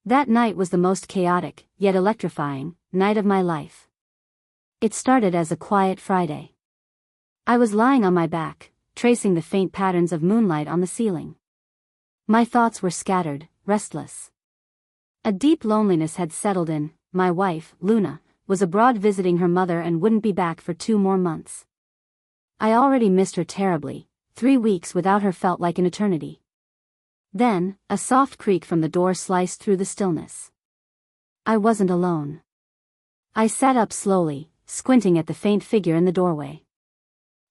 That night was the most chaotic, yet electrifying, night of my life. It started as a quiet Friday. I was lying on my back, tracing the faint patterns of moonlight on the ceiling. My thoughts were scattered, restless. A deep loneliness had settled in. My wife, Luna, was abroad visiting her mother and wouldn't be back for 2 more months. I already missed her terribly. 3 weeks without her felt like an eternity. Then, a soft creak from the door sliced through the stillness. I wasn't alone. I sat up slowly, squinting at the faint figure in the doorway.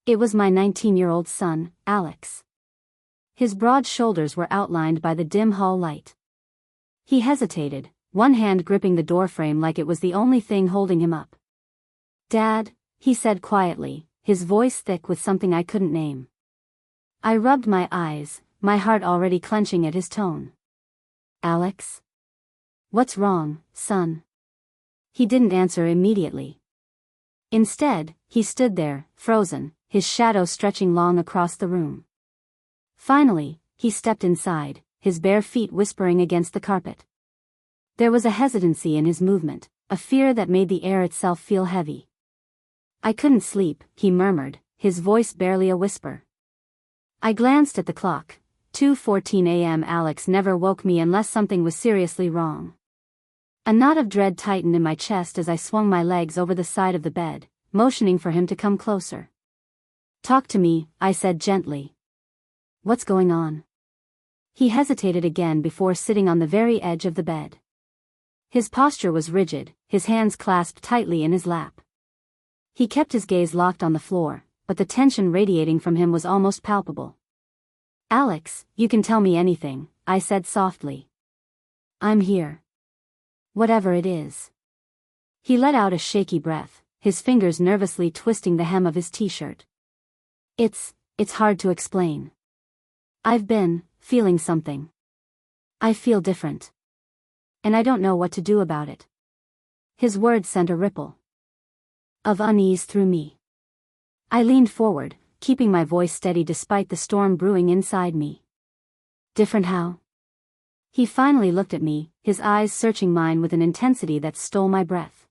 It was my 19-year-old son, Alex. His broad shoulders were outlined by the dim hall light. He hesitated, one hand gripping the doorframe like it was the only thing holding him up. "Dad," he said quietly, his voice thick with something I couldn't name. I rubbed my eyes, my heart already clenching at his tone. "Alex? What's wrong, son?" He didn't answer immediately. Instead, he stood there, frozen, his shadow stretching long across the room. Finally, he stepped inside, his bare feet whispering against the carpet. There was a hesitancy in his movement, a fear that made the air itself feel heavy. "I couldn't sleep," he murmured, his voice barely a whisper. I glanced at the clock. 2:14 a.m. Alex never woke me unless something was seriously wrong. A knot of dread tightened in my chest as I swung my legs over the side of the bed, motioning for him to come closer. "Talk to me," I said gently. "What's going on?" He hesitated again before sitting on the very edge of the bed. His posture was rigid, his hands clasped tightly in his lap. He kept his gaze locked on the floor, but the tension radiating from him was almost palpable. "Alex, you can tell me anything," I said softly. "I'm here. Whatever it is." He let out a shaky breath, his fingers nervously twisting the hem of his t-shirt. It's hard to explain. I've been feeling something. I feel different. And I don't know what to do about it." His words sent a ripple of unease through me. I leaned forward, keeping my voice steady despite the storm brewing inside me. "Different how?" He finally looked at me, his eyes searching mine with an intensity that stole my breath.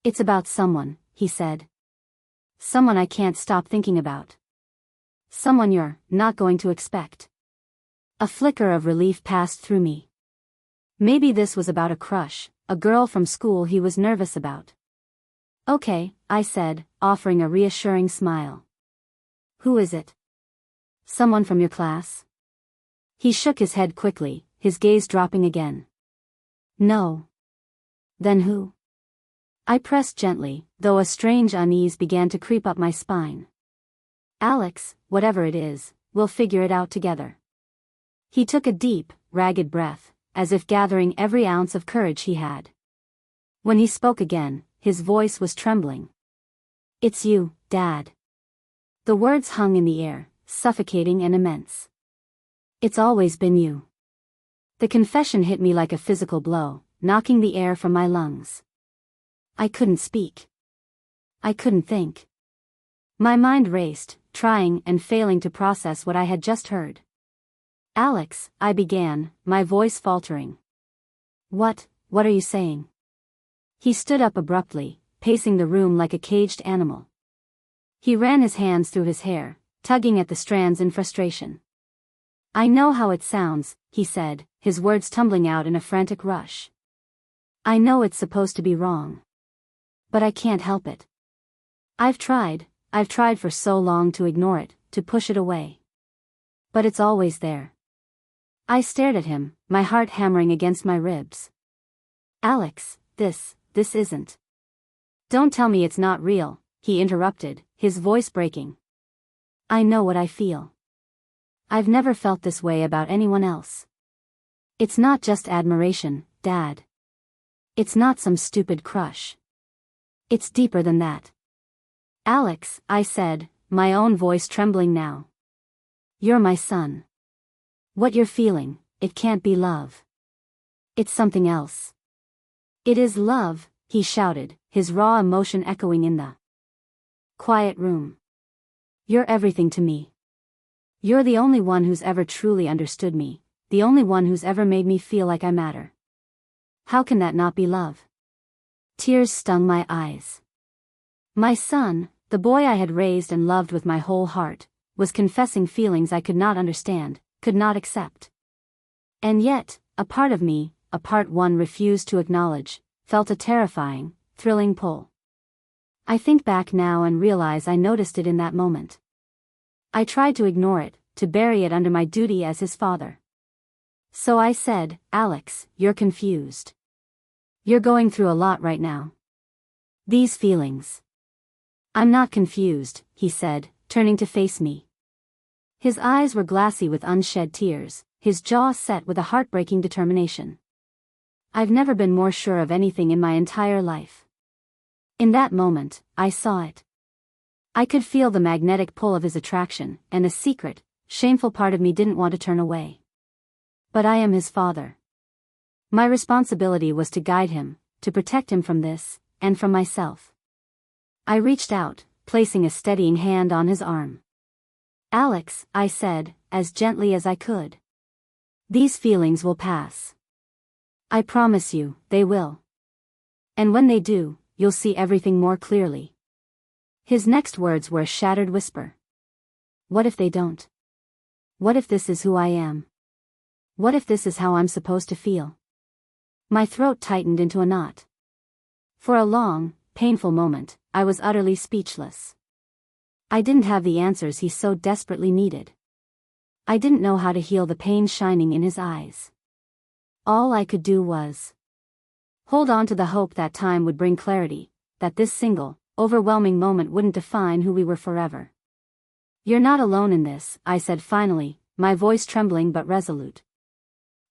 "It's about someone," he said. "Someone I can't stop thinking about. Someone you're not going to expect." A flicker of relief passed through me. Maybe this was about a crush, a girl from school he was nervous about. "Okay," I said, offering a reassuring smile. "Who is it? Someone from your class?" He shook his head quickly, his gaze dropping again. "No." "Then who?" I pressed gently, though a strange unease began to creep up my spine. "Alex, whatever it is, we'll figure it out together." He took a deep, ragged breath, as if gathering every ounce of courage he had. When he spoke again, his voice was trembling. "It's you, Dad." The words hung in the air, suffocating and immense. "It's always been you." The confession hit me like a physical blow, knocking the air from my lungs. I couldn't speak. I couldn't think. My mind raced, trying and failing to process what I had just heard. "Alex," I began, my voice faltering. What are you saying?" He stood up abruptly, pacing the room like a caged animal. He ran his hands through his hair, tugging at the strands in frustration. "I know how it sounds," he said, his words tumbling out in a frantic rush. "I know it's supposed to be wrong. But I can't help it. I've tried for so long to ignore it, to push it away. But it's always there." I stared at him, my heart hammering against my ribs. "Alex, this isn't." "Don't tell me it's not real," he interrupted, his voice breaking. "I know what I feel. I've never felt this way about anyone else. It's not just admiration, Dad. It's not some stupid crush. It's deeper than that." "Alex," I said, my own voice trembling now. "You're my son. What you're feeling, it can't be love. It's something else." "It is love," he shouted, his raw emotion echoing in the quiet room. "You're everything to me. You're the only one who's ever truly understood me, the only one who's ever made me feel like I matter." How can that not be love? Tears stung my eyes. My son, the boy I had raised and loved with my whole heart, was confessing feelings I could not understand, could not accept. And yet, a part of me, a part one refused to acknowledge, felt a terrifying, thrilling pull. I think back now and realize I noticed it in that moment. I tried to ignore it, to bury it under my duty as his father. So I said, "Alex, you're confused. You're going through a lot right now. These feelings." "I'm not confused," he said, turning to face me. His eyes were glassy with unshed tears, his jaw set with a heartbreaking determination. I've never been more sure of anything in my entire life. In that moment, I saw it. I could feel the magnetic pull of his attraction, and a secret, shameful part of me didn't want to turn away. But I am his father. My responsibility was to guide him, to protect him from this, and from myself. I reached out, placing a steadying hand on his arm. "Alex," I said, as gently as I could. "These feelings will pass. I promise you, they will. And when they do, you'll see everything more clearly." His next words were a shattered whisper. "What if they don't? What if this is who I am? What if this is how I'm supposed to feel?" My throat tightened into a knot. For a long, painful moment, I was utterly speechless. I didn't have the answers he so desperately needed. I didn't know how to heal the pain shining in his eyes. All I could do was hold on to the hope that time would bring clarity, that this single, overwhelming moment wouldn't define who we were forever. "You're not alone in this," I said finally, my voice trembling but resolute.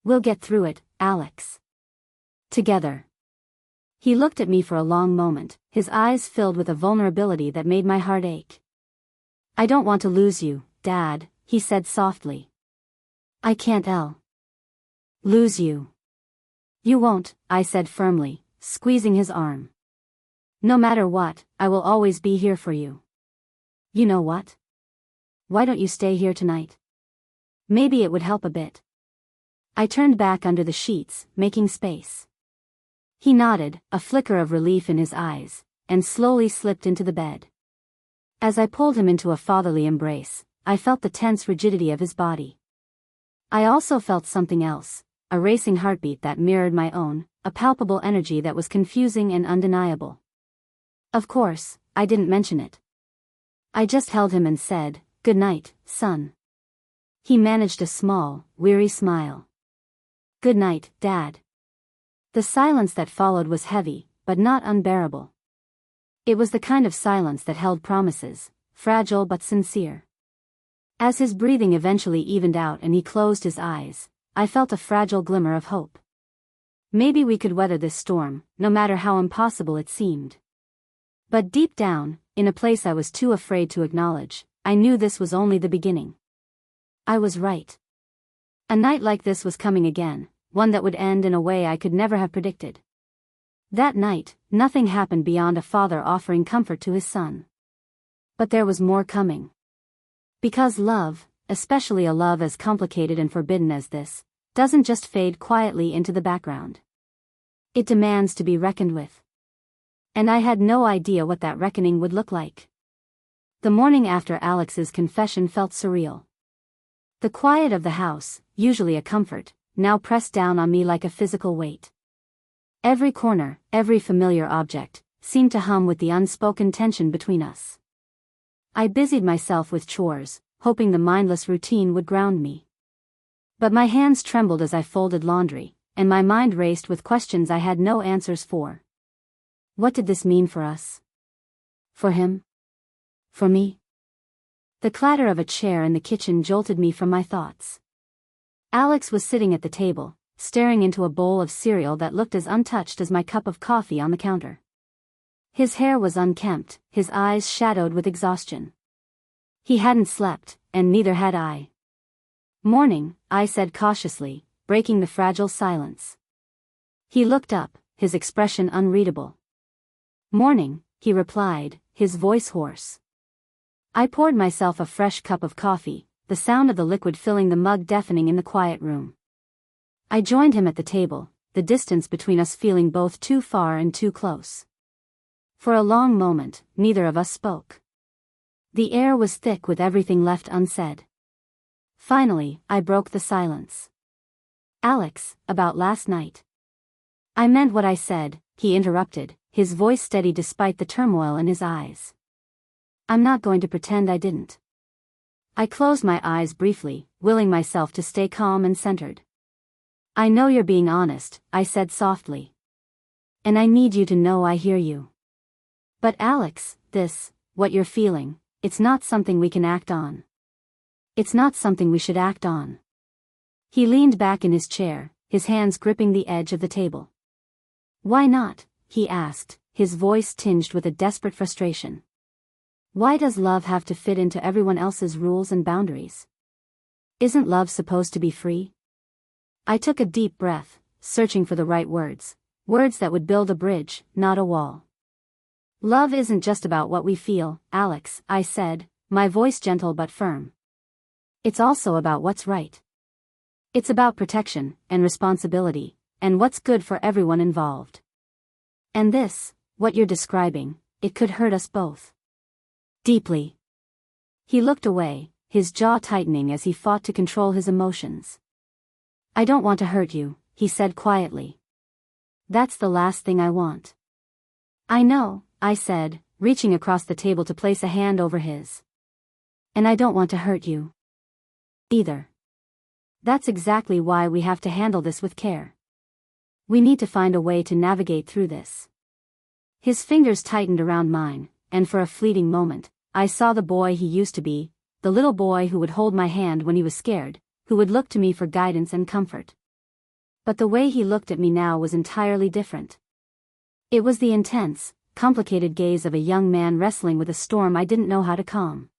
"We'll get through it, Alex. Together." He looked at me for a long moment, his eyes filled with a vulnerability that made my heart ache. "I don't want to lose you, Dad," he said softly. "I can't lose you." "You won't," I said firmly, squeezing his arm. "No matter what, I will always be here for you. You know what? Why don't you stay here tonight? Maybe it would help a bit." I turned back under the sheets, making space. He nodded, a flicker of relief in his eyes, and slowly slipped into the bed. As I pulled him into a fatherly embrace, I felt the tense rigidity of his body. I also felt something else, a racing heartbeat that mirrored my own, a palpable energy that was confusing and undeniable. Of course, I didn't mention it. I just held him and said, "Good night, son." He managed a small, weary smile. "Good night, Dad." The silence that followed was heavy, but not unbearable. It was the kind of silence that held promises, fragile but sincere. As his breathing eventually evened out and he closed his eyes, I felt a fragile glimmer of hope. Maybe we could weather this storm, no matter how impossible it seemed. But deep down, in a place I was too afraid to acknowledge, I knew this was only the beginning. I was right. A night like this was coming again, one that would end in a way I could never have predicted. That night, nothing happened beyond a father offering comfort to his son. But there was more coming. Because love, especially a love as complicated and forbidden as this, doesn't just fade quietly into the background. It demands to be reckoned with. And I had no idea what that reckoning would look like. The morning after Alex's confession felt surreal. The quiet of the house, usually a comfort, now pressed down on me like a physical weight. Every corner, every familiar object, seemed to hum with the unspoken tension between us. I busied myself with chores, hoping the mindless routine would ground me. But my hands trembled as I folded laundry, and my mind raced with questions I had no answers for. What did this mean for us? For him? For me? The clatter of a chair in the kitchen jolted me from my thoughts. Alex was sitting at the table, staring into a bowl of cereal that looked as untouched as my cup of coffee on the counter. His hair was unkempt, his eyes shadowed with exhaustion. He hadn't slept, and neither had I. "Morning," I said cautiously, breaking the fragile silence. He looked up, his expression unreadable. "Morning," he replied, his voice hoarse. I poured myself a fresh cup of coffee, the sound of the liquid filling the mug deafening in the quiet room. I joined him at the table, the distance between us feeling both too far and too close. For a long moment, neither of us spoke. The air was thick with everything left unsaid. Finally, I broke the silence. "Alex, about last night." "I meant what I said," he interrupted, his voice steady despite the turmoil in his eyes. "I'm not going to pretend I didn't." I closed my eyes briefly, willing myself to stay calm and centered. "I know you're being honest," I said softly. "And I need you to know I hear you. But Alex, what you're feeling, it's not something we can act on. It's not something we should act on." He leaned back in his chair, his hands gripping the edge of the table. "Why not?" he asked, his voice tinged with a desperate frustration. "Why does love have to fit into everyone else's rules and boundaries? Isn't love supposed to be free?" I took a deep breath, searching for the right words that would build a bridge, not a wall. "Love isn't just about what we feel, Alex," I said, my voice gentle but firm. "It's also about what's right. It's about protection, and responsibility, and what's good for everyone involved. And what you're describing, it could hurt us both. Deeply." He looked away, his jaw tightening as he fought to control his emotions. "I don't want to hurt you," he said quietly. "That's the last thing I want." "I know," I said, reaching across the table to place a hand over his. "And I don't want to hurt you either. That's exactly why we have to handle this with care. We need to find a way to navigate through this." His fingers tightened around mine, and for a fleeting moment, I saw the boy he used to be, the little boy who would hold my hand when he was scared, who would look to me for guidance and comfort. But the way he looked at me now was entirely different. It was the intense, complicated gaze of a young man wrestling with a storm I didn't know how to calm.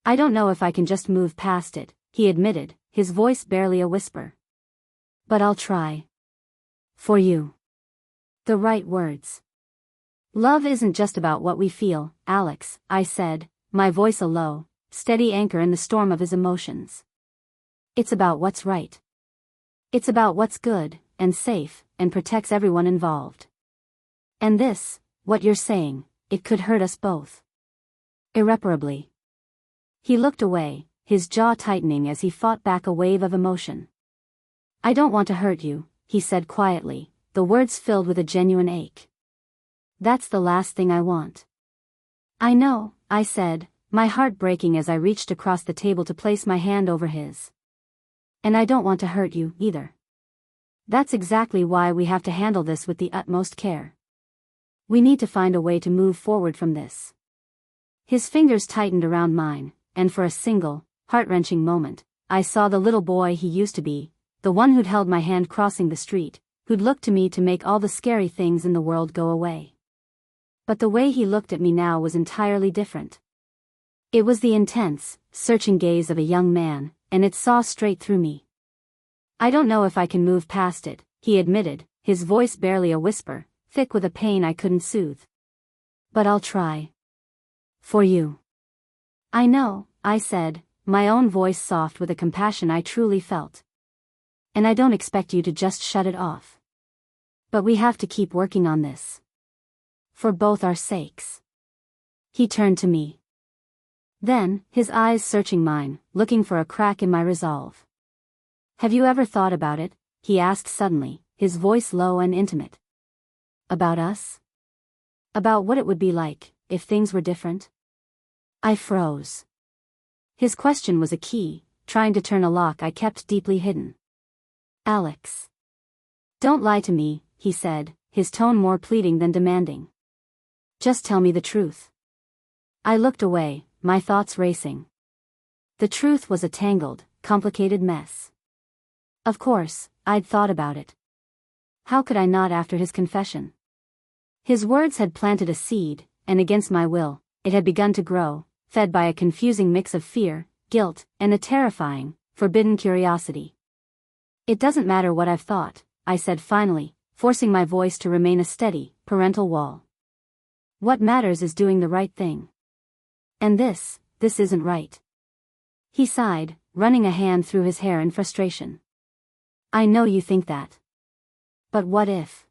"I don't know if I can just move past it," he admitted, his voice barely a whisper. "But I'll try. For you." The right words. "Love isn't just about what we feel, Alex," I said, my voice a low, steady anchor in the storm of his emotions. "It's about what's right. It's about what's good, and safe, and protects everyone involved. And what you're saying, it could hurt us both. Irreparably." He looked away, his jaw tightening as he fought back a wave of emotion. "I don't want to hurt you," he said quietly, the words filled with a genuine ache. "That's the last thing I want." "I know," I said, my heart breaking as I reached across the table to place my hand over his. "And I don't want to hurt you either. That's exactly why we have to handle this with the utmost care. We need to find a way to move forward from this." His fingers tightened around mine, and for a single, heart-wrenching moment, I saw the little boy he used to be, the one who'd held my hand crossing the street, who'd looked to me to make all the scary things in the world go away. But the way he looked at me now was entirely different. It was the intense, searching gaze of a young man, and it saw straight through me. "I don't know if I can move past it," he admitted, his voice barely a whisper, thick with a pain I couldn't soothe. "But I'll try. For you." "I know," I said, my own voice soft with a compassion I truly felt. "And I don't expect you to just shut it off. But we have to keep working on this. For both our sakes." He turned to me. Then, his eyes searching mine, looking for a crack in my resolve. "Have you ever thought about it?" he asked suddenly, his voice low and intimate. "About us? About what it would be like, if things were different?" I froze. His question was a key, trying to turn a lock I kept deeply hidden. "Alex. Don't lie to me," he said, his tone more pleading than demanding. "Just tell me the truth." I looked away, my thoughts racing. The truth was a tangled, complicated mess. Of course, I'd thought about it. How could I not after his confession? His words had planted a seed, and against my will, it had begun to grow, fed by a confusing mix of fear, guilt, and a terrifying, forbidden curiosity. "It doesn't matter what I've thought," I said finally, forcing my voice to remain a steady, parental wall. "What matters is doing the right thing. And this isn't right." He sighed, running a hand through his hair in frustration. "I know you think that. But what if?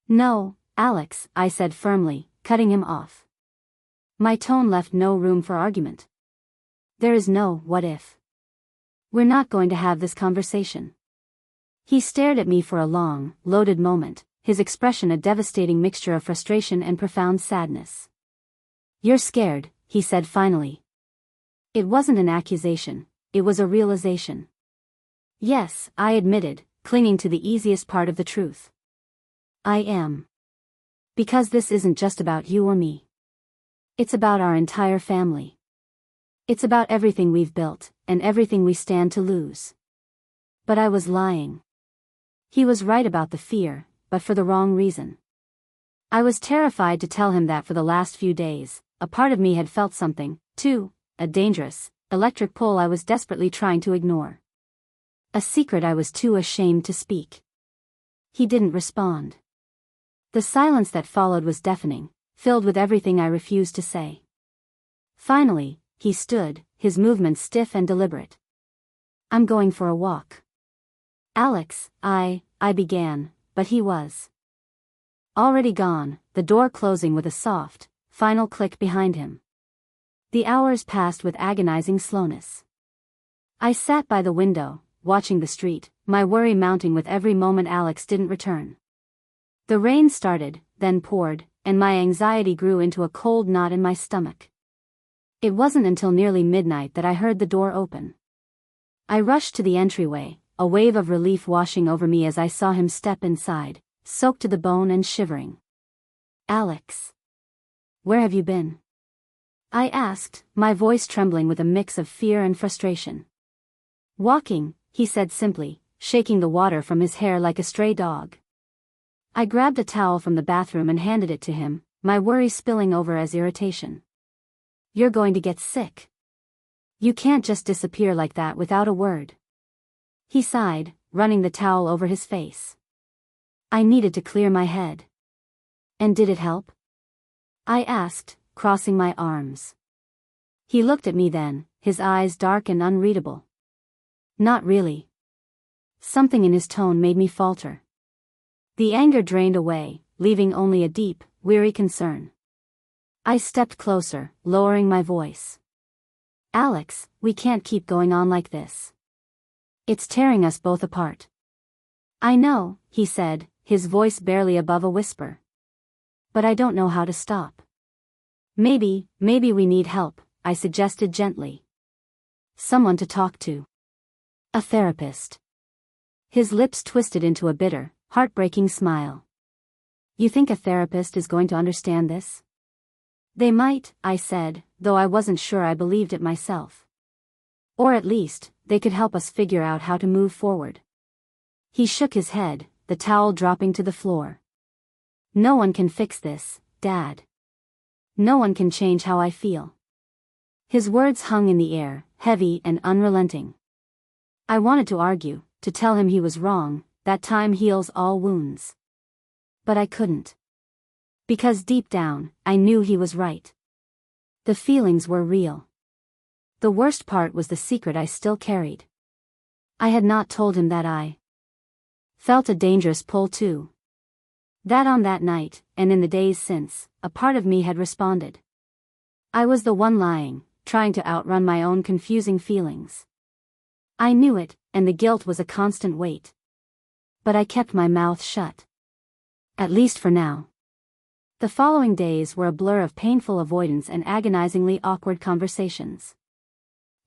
No, Alex, I said firmly, cutting him off. My tone left no room for argument. There is no what if. We're not going to have this conversation. He stared at me for a long, loaded moment, his expression a devastating mixture of frustration and profound sadness. You're scared, he said finally. It wasn't an accusation, it was a realization. Yes, I admitted, clinging to the easiest part of the truth. I am. Because this isn't just about you or me. It's about our entire family. It's about everything we've built, and everything we stand to lose. But I was lying. He was right about the fear, but for the wrong reason. I was terrified to tell him that for the last few days, a part of me had felt something, too, a dangerous, electric pull I was desperately trying to ignore. A secret I was too ashamed to speak. He didn't respond. The silence that followed was deafening, filled with everything I refused to say. Finally, he stood, his movements stiff and deliberate. I'm going for a walk. Alex, I began, but he was already gone, the door closing with a soft, final click behind him. The hours passed with agonizing slowness. I sat by the window, watching the street, my worry mounting with every moment Alex didn't return. The rain started, then poured, and my anxiety grew into a cold knot in my stomach. It wasn't until nearly midnight that I heard the door open. I rushed to the entryway, a wave of relief washing over me as I saw him step inside, soaked to the bone and shivering. Alex. Where have you been? I asked, my voice trembling with a mix of fear and frustration. Walking, he said simply, shaking the water from his hair like a stray dog. I grabbed a towel from the bathroom and handed it to him, my worry spilling over as irritation. You're going to get sick. You can't just disappear like that without a word. He sighed, running the towel over his face. I needed to clear my head. And did it help? I asked, crossing my arms. He looked at me then, his eyes dark and unreadable. Not really. Something in his tone made me falter. The anger drained away, leaving only a deep, weary concern. I stepped closer, lowering my voice. Alex, we can't keep going on like this. It's tearing us both apart. I know, he said, his voice barely above a whisper. But I don't know how to stop. Maybe we need help, I suggested gently. Someone to talk to. A therapist. His lips twisted into a bitter, heartbreaking smile. You think a therapist is going to understand this? They might, I said, though I wasn't sure I believed it myself. Or at least, they could help us figure out how to move forward. He shook his head, the towel dropping to the floor. No one can fix this, Dad. No one can change how I feel. His words hung in the air, heavy and unrelenting. I wanted to argue, to tell him he was wrong, that time heals all wounds. But I couldn't. Because deep down, I knew he was right. The feelings were real. The worst part was the secret I still carried. I had not told him that I felt a dangerous pull too. That on that night, and in the days since, a part of me had responded. I was the one lying, trying to outrun my own confusing feelings. I knew it, and the guilt was a constant weight. But I kept my mouth shut. At least for now. The following days were a blur of painful avoidance and agonizingly awkward conversations.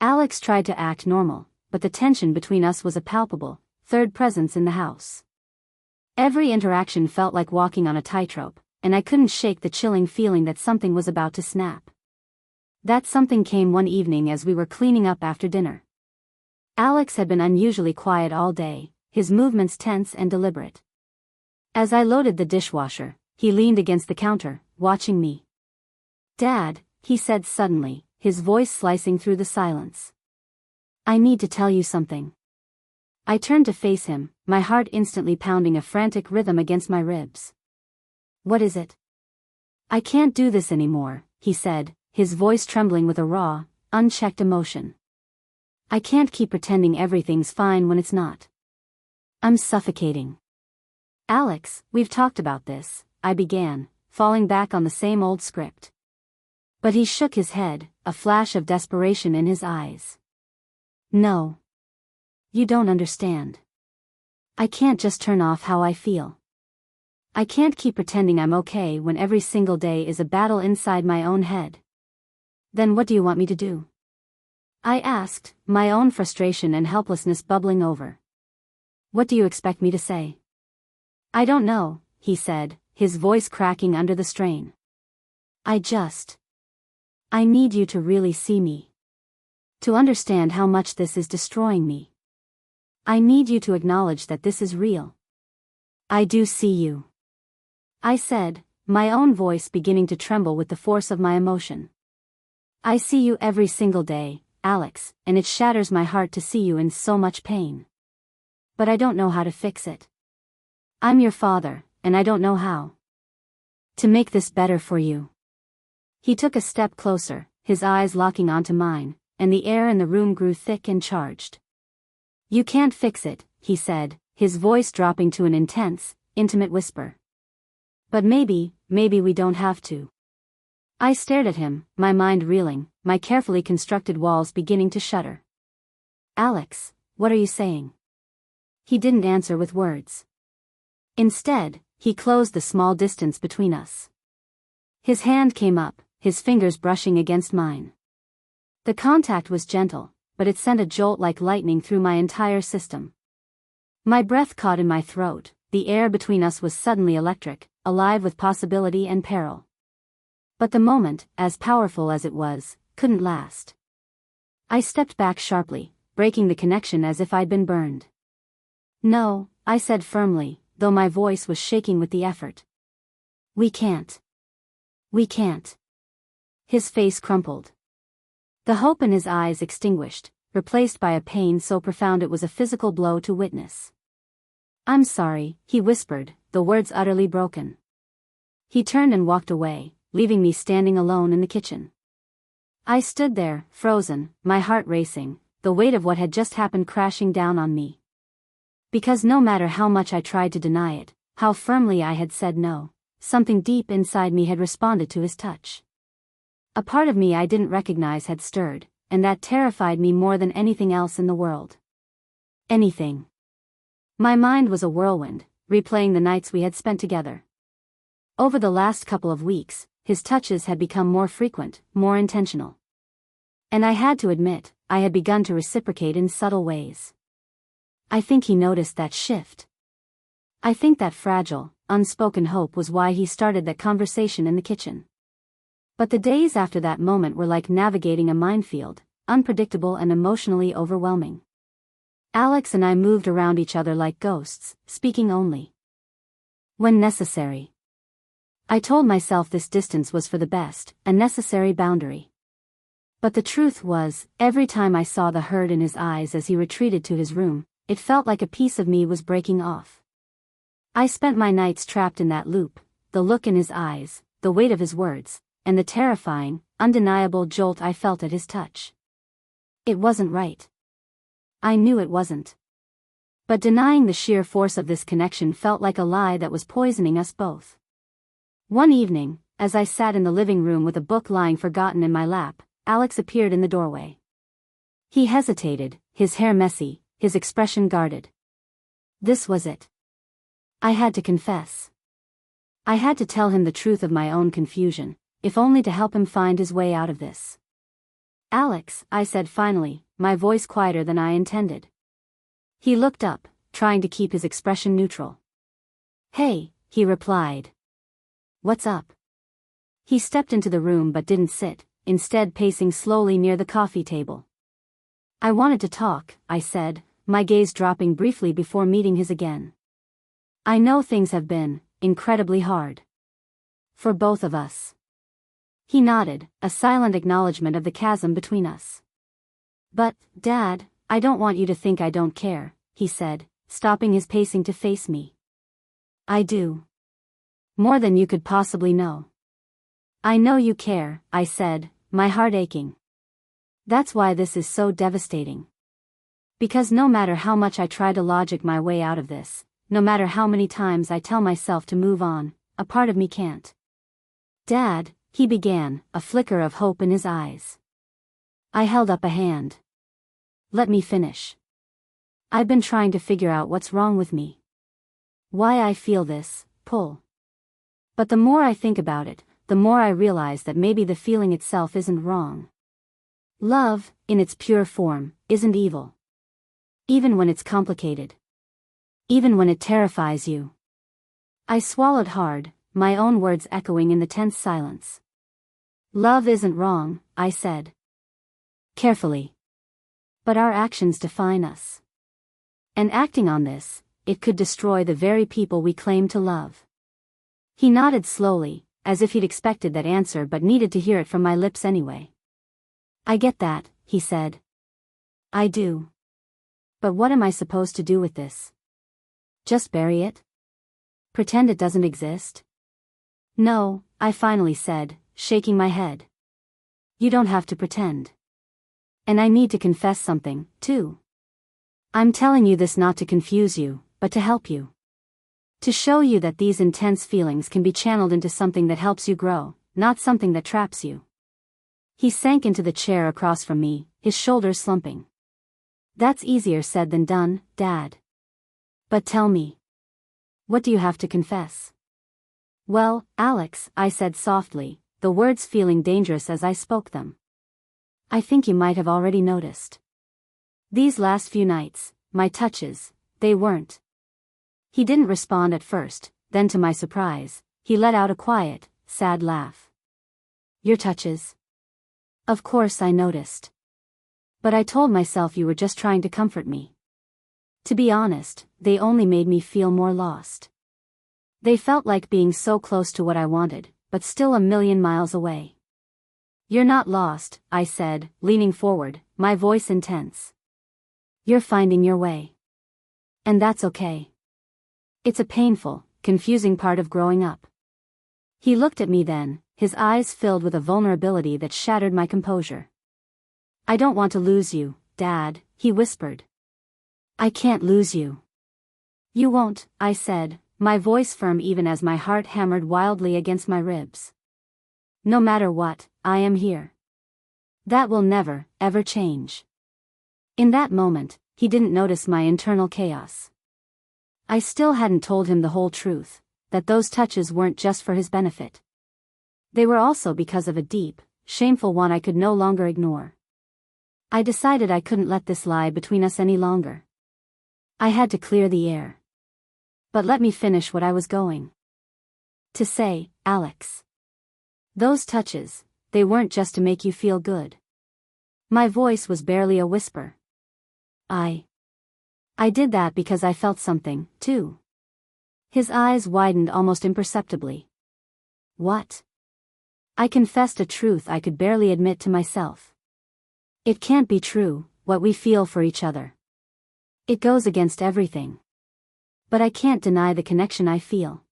Alex tried to act normal, but the tension between us was a palpable, third presence in the house. Every interaction felt like walking on a tightrope, and I couldn't shake the chilling feeling that something was about to snap. That something came one evening as we were cleaning up after dinner. Alex had been unusually quiet all day, his movements tense and deliberate. As I loaded the dishwasher, he leaned against the counter, watching me. Dad, he said suddenly, his voice slicing through the silence. I need to tell you something. I turned to face him, my heart instantly pounding a frantic rhythm against my ribs. What is it? I can't do this anymore, he said, his voice trembling with a raw, unchecked emotion. I can't keep pretending everything's fine when it's not. I'm suffocating. Alex, we've talked about this, I began, falling back on the same old script. But he shook his head, a flash of desperation in his eyes. No. You don't understand. I can't just turn off how I feel. I can't keep pretending I'm okay when every single day is a battle inside my own head. Then what do you want me to do? I asked, my own frustration and helplessness bubbling over. What do you expect me to say? I don't know, he said, his voice cracking under the strain. I need you to really see me. To understand how much this is destroying me. I need you to acknowledge that this is real. I do see you. I said, my own voice beginning to tremble with the force of my emotion. I see you every single day, Alex, and it shatters my heart to see you in so much pain. But I don't know how to fix it. I'm your father, and I don't know how to make this better for you. He took a step closer, his eyes locking onto mine, and the air in the room grew thick and charged. You can't fix it, he said, his voice dropping to an intense, intimate whisper. But maybe we don't have to. I stared at him, my mind reeling, my carefully constructed walls beginning to shudder. Alex, what are you saying? He didn't answer with words. Instead, he closed the small distance between us. His hand came up, his fingers brushing against mine. The contact was gentle, but it sent a jolt like lightning through my entire system. My breath caught in my throat, the air between us was suddenly electric, alive with possibility and peril. But the moment, as powerful as it was, couldn't last. I stepped back sharply, breaking the connection as if I'd been burned. No, I said firmly, though my voice was shaking with the effort. We can't. We can't. His face crumpled. The hope in his eyes extinguished, replaced by a pain so profound it was a physical blow to witness. I'm sorry, he whispered, the words utterly broken. He turned and walked away, leaving me standing alone in the kitchen. I stood there, frozen, my heart racing, the weight of what had just happened crashing down on me. Because no matter how much I tried to deny it, how firmly I had said no, something deep inside me had responded to his touch. A part of me I didn't recognize had stirred, and that terrified me more than anything else in the world. Anything. My mind was a whirlwind, replaying the nights we had spent together. Over the last couple of weeks, his touches had become more frequent, more intentional. And I had to admit, I had begun to reciprocate in subtle ways. I think he noticed that shift. I think that fragile, unspoken hope was why he started that conversation in the kitchen. But the days after that moment were like navigating a minefield, unpredictable and emotionally overwhelming. Alex and I moved around each other like ghosts, speaking only when necessary. I told myself this distance was for the best, a necessary boundary. But the truth was, every time I saw the hurt in his eyes as he retreated to his room, it felt like a piece of me was breaking off. I spent my nights trapped in that loop, the look in his eyes, the weight of his words, and the terrifying, undeniable jolt I felt at his touch. It wasn't right. I knew it wasn't. But denying the sheer force of this connection felt like a lie that was poisoning us both. One evening, as I sat in the living room with a book lying forgotten in my lap, Alex appeared in the doorway. He hesitated, his hair messy, his expression guarded. This was it. I had to confess. I had to tell him the truth of my own confusion, if only to help him find his way out of this. Alex, I said finally, my voice quieter than I intended. He looked up, trying to keep his expression neutral. Hey, he replied. What's up? He stepped into the room but didn't sit, instead pacing slowly near the coffee table. I wanted to talk, I said, my gaze dropping briefly before meeting his again. I know things have been incredibly hard. For both of us. He nodded, a silent acknowledgement of the chasm between us. But, Dad, I don't want you to think I don't care, he said, stopping his pacing to face me. I do. More than you could possibly know. I know you care, I said, my heart aching. That's why this is so devastating. Because no matter how much I try to logic my way out of this, no matter how many times I tell myself to move on, a part of me can't. Dad, he began, a flicker of hope in his eyes. I held up a hand. Let me finish. I've been trying to figure out what's wrong with me. Why I feel this pull. But the more I think about it, the more I realize that maybe the feeling itself isn't wrong. Love, in its pure form, isn't evil. Even when it's complicated. Even when it terrifies you. I swallowed hard, my own words echoing in the tense silence. Love isn't wrong, I said. Carefully. But our actions define us. And acting on this, it could destroy the very people we claim to love. He nodded slowly, as if he'd expected that answer but needed to hear it from my lips anyway. I get that, he said. I do. But what am I supposed to do with this? Just bury it? Pretend it doesn't exist? No, I finally said, shaking my head. You don't have to pretend. And I need to confess something, too. I'm telling you this not to confuse you, but to help you. To show you that these intense feelings can be channeled into something that helps you grow, not something that traps you. He sank into the chair across from me, his shoulders slumping. That's easier said than done, Dad. But tell me. What do you have to confess? Well, Alex, I said softly, the words feeling dangerous as I spoke them. I think you might have already noticed. These last few nights, my touches, they weren't. He didn't respond at first, then to my surprise, he let out a quiet, sad laugh. Your touches? Of course I noticed. But I told myself you were just trying to comfort me. To be honest, they only made me feel more lost. They felt like being so close to what I wanted, but still a million miles away. You're not lost, I said, leaning forward, my voice intense. You're finding your way. And that's okay. It's a painful, confusing part of growing up. He looked at me then, his eyes filled with a vulnerability that shattered my composure. I don't want to lose you, Dad, he whispered. I can't lose you. You won't, I said, my voice firm even as my heart hammered wildly against my ribs. No matter what, I am here. That will never, ever change. In that moment, he didn't notice my internal chaos. I still hadn't told him the whole truth, that those touches weren't just for his benefit. They were also because of a deep, shameful one I could no longer ignore. I decided I couldn't let this lie between us any longer. I had to clear the air. But let me finish what I was going to say, Alex. Those touches, they weren't just to make you feel good. My voice was barely a whisper. I did that because I felt something, too. His eyes widened almost imperceptibly. What? I confessed a truth I could barely admit to myself. It can't be true, what we feel for each other. It goes against everything. But I can't deny the connection I feel.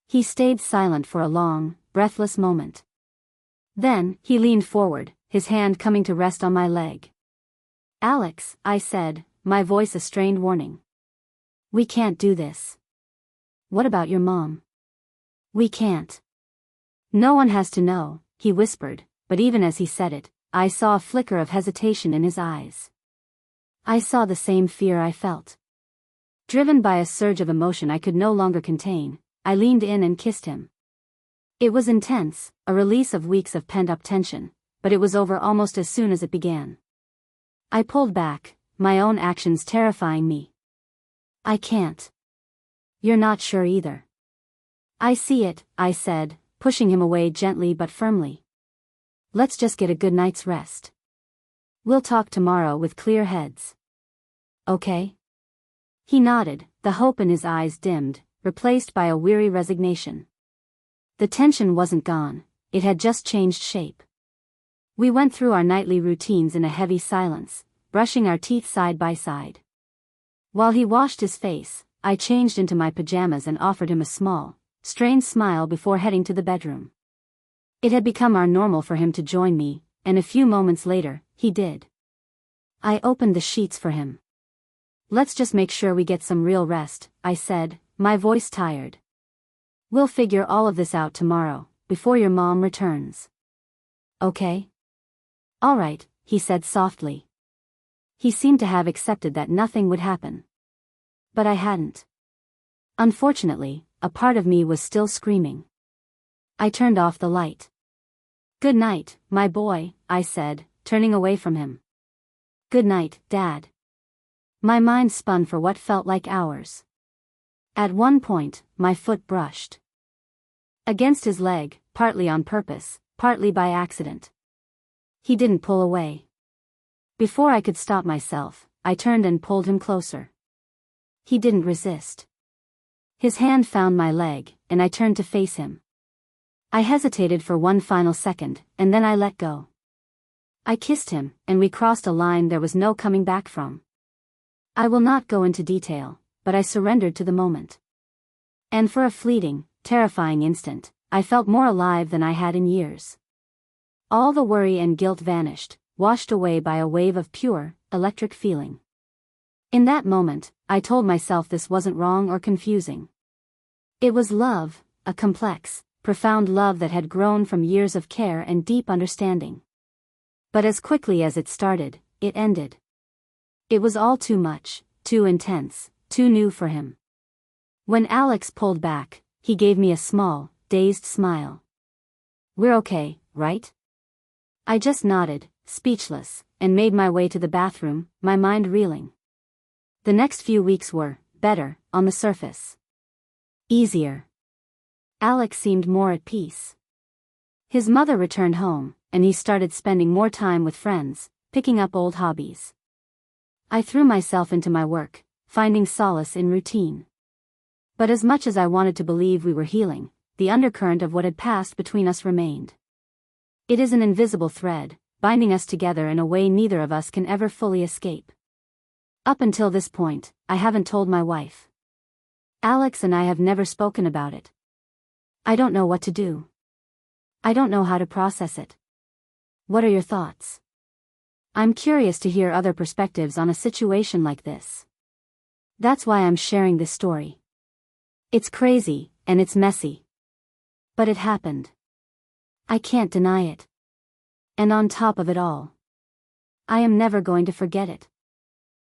He stayed silent for a long, breathless moment. Then, he leaned forward, his hand coming to rest on my leg. Alex, I said, my voice a strained warning. We can't do this. What about your mom? We can't. No one has to know, he whispered, but even as he said it, I saw a flicker of hesitation in his eyes. I saw the same fear I felt. Driven by a surge of emotion I could no longer contain, I leaned in and kissed him. It was intense, a release of weeks of pent-up tension, but it was over almost as soon as it began. I pulled back, my own actions terrifying me. I can't. You're not sure either. I see it, I said, pushing him away gently but firmly. Let's just get a good night's rest. We'll talk tomorrow with clear heads. Okay? He nodded, the hope in his eyes dimmed, replaced by a weary resignation. The tension wasn't gone, it had just changed shape. We went through our nightly routines in a heavy silence, brushing our teeth side by side. While he washed his face, I changed into my pajamas and offered him a small, strained smile before heading to the bedroom. It had become our normal for him to join me, and a few moments later, he did. I opened the sheets for him. Let's just make sure we get some real rest, I said, my voice tired. We'll figure all of this out tomorrow, before your mom returns. Okay? All right, he said softly. He seemed to have accepted that nothing would happen. But I hadn't. Unfortunately, a part of me was still screaming. I turned off the light. Good night, my boy, I said, turning away from him. Good night, Dad. My mind spun for what felt like hours. At one point, my foot brushed against his leg, partly on purpose, partly by accident. He didn't pull away. Before I could stop myself, I turned and pulled him closer. He didn't resist. His hand found my leg, and I turned to face him. I hesitated for one final second, and then I let go. I kissed him, and we crossed a line there was no coming back from. I will not go into detail, but I surrendered to the moment. And for a fleeting, terrifying instant, I felt more alive than I had in years. All the worry and guilt vanished, washed away by a wave of pure, electric feeling. In that moment, I told myself this wasn't wrong or confusing. It was love, a complex, profound love that had grown from years of care and deep understanding. But as quickly as it started, it ended. It was all too much, too intense, too new for him. When Alex pulled back, he gave me a small, dazed smile. We're okay, right? I just nodded, speechless, and made my way to the bathroom, my mind reeling. The next few weeks were better, on the surface. Easier. Alex seemed more at peace. His mother returned home, and he started spending more time with friends, picking up old hobbies. I threw myself into my work, finding solace in routine. But as much as I wanted to believe we were healing, the undercurrent of what had passed between us remained. It is an invisible thread, binding us together in a way neither of us can ever fully escape. Up until this point, I haven't told my wife. Alex and I have never spoken about it. I don't know what to do. I don't know how to process it. What are your thoughts? I'm curious to hear other perspectives on a situation like this. That's why I'm sharing this story. It's crazy, and it's messy. But it happened. I can't deny it. And on top of it all, I am never going to forget it.